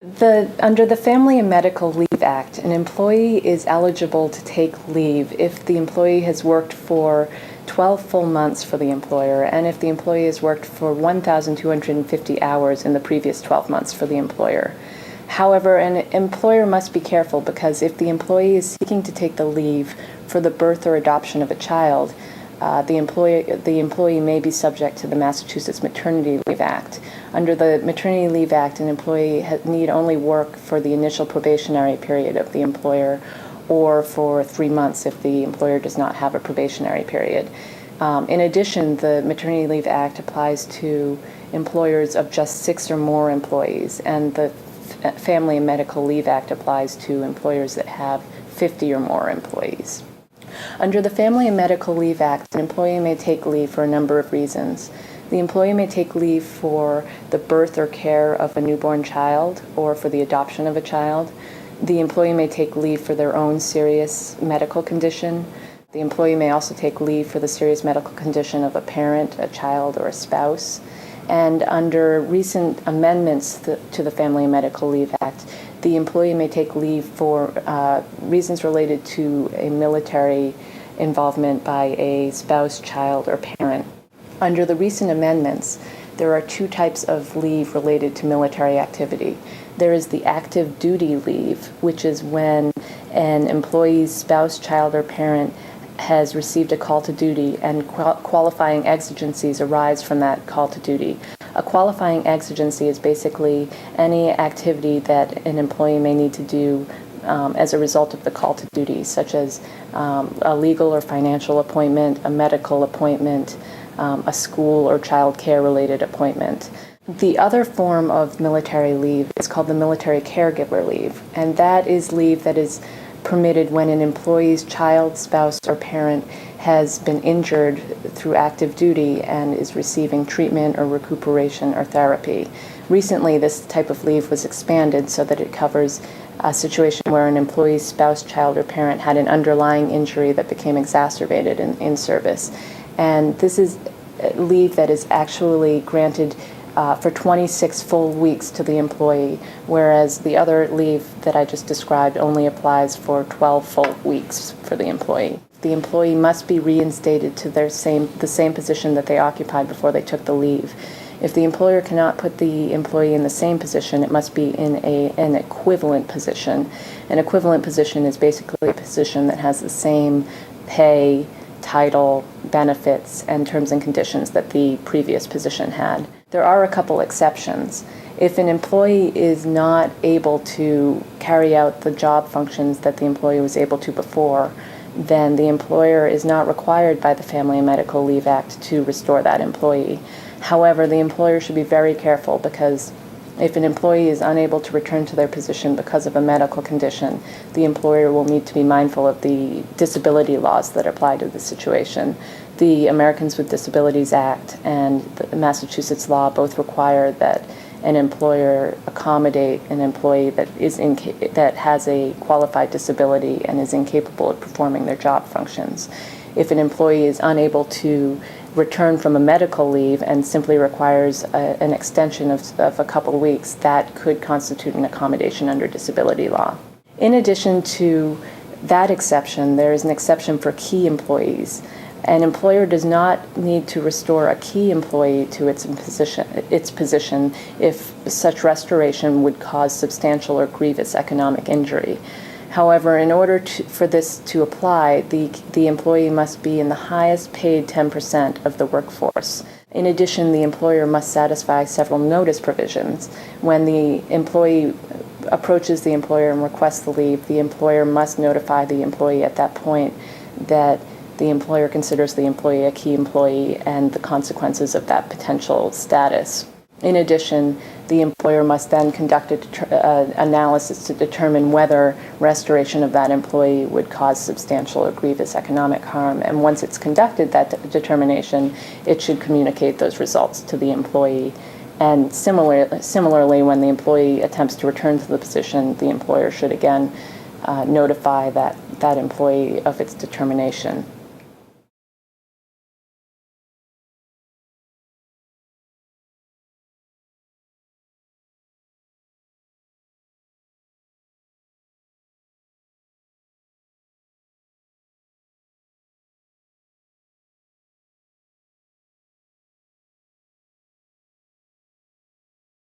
Under the Family and Medical Leave Act, an employee is eligible to take leave if the employee has worked for 12 full months for the employer, and if the employee has worked for 1,250 hours in the previous 12 months for the employer. However, an employer must be careful, because if the employee is seeking to take the leave for the birth or adoption of a child, the employee may be subject to the Massachusetts Maternity Leave Act. Under the Maternity Leave Act, an employee need only work for the initial probationary period of the employer, or for 3 months if the employer does not have a probationary period. In addition, the Maternity Leave Act applies to employers of just 6 or more employees, and the Family and Medical Leave Act applies to employers that have 50 or more employees. Under the Family and Medical Leave Act, an employee may take leave for a number of reasons. The employee may take leave for the birth or care of a newborn child, or for the adoption of a child. The employee may take leave for their own serious medical condition. The employee may also take leave for the serious medical condition of a parent, a child, or a spouse. And under recent amendments to the Family and Medical Leave Act, the employee may take leave for reasons related to a military involvement by a spouse, child, or parent. Under the recent amendments, there are 2 types of leave related to military activity. There is the active duty leave, which is when an employee's spouse, child, or parent has received a call to duty, and qualifying exigencies arise from that call to duty. A qualifying exigency is basically any activity that an employee may need to do as a result of the call to duty, such as a legal or financial appointment, a medical appointment, a school or child care related appointment. The other form of military leave is called the military caregiver leave, and that is leave that is permitted when an employee's child, spouse, or parent has been injured through active duty and is receiving treatment or recuperation or therapy. Recently, this type of leave was expanded so that it covers a situation where an employee's spouse, child, or parent had an underlying injury that became exacerbated in service. And this is leave that is actually granted for 26 full weeks to the employee, whereas the other leave that I just described only applies for 12 full weeks for the employee. The employee must be reinstated to the same position that they occupied before they took the leave. If the employer cannot put the employee in the same position, it must be in an equivalent position. An equivalent position is basically a position that has the same pay, title, benefits, and terms and conditions that the previous position had. There are a couple exceptions. If an employee is not able to carry out the job functions that the employee was able to before, then the employer is not required by the Family and Medical Leave Act to restore that employee. However, the employer should be very careful, because if an employee is unable to return to their position because of a medical condition, the employer will need to be mindful of the disability laws that apply to the situation. The Americans with Disabilities Act and the Massachusetts law both require that an employer accommodate an employee that has a qualified disability and is incapable of performing their job functions. If an employee is unable to return from a medical leave and simply requires an extension of a couple of weeks, that could constitute an accommodation under disability law. In addition to that exception, there is an exception for key employees. An employer does not need to restore a key employee to its position if such restoration would cause substantial or grievous economic injury. However, in order for this to apply, the employee must be in the highest paid 10% of the workforce. In addition, the employer must satisfy several notice provisions. When the employee approaches the employer and requests the leave, the employer must notify the employee at that point that the employer considers the employee a key employee and the consequences of that potential status. In addition, the employer must then conduct an analysis to determine whether restoration of that employee would cause substantial or grievous economic harm. And once it's conducted that determination, it should communicate those results to the employee. And similarly, when the employee attempts to return to the position, the employer should again notify that employee of its determination.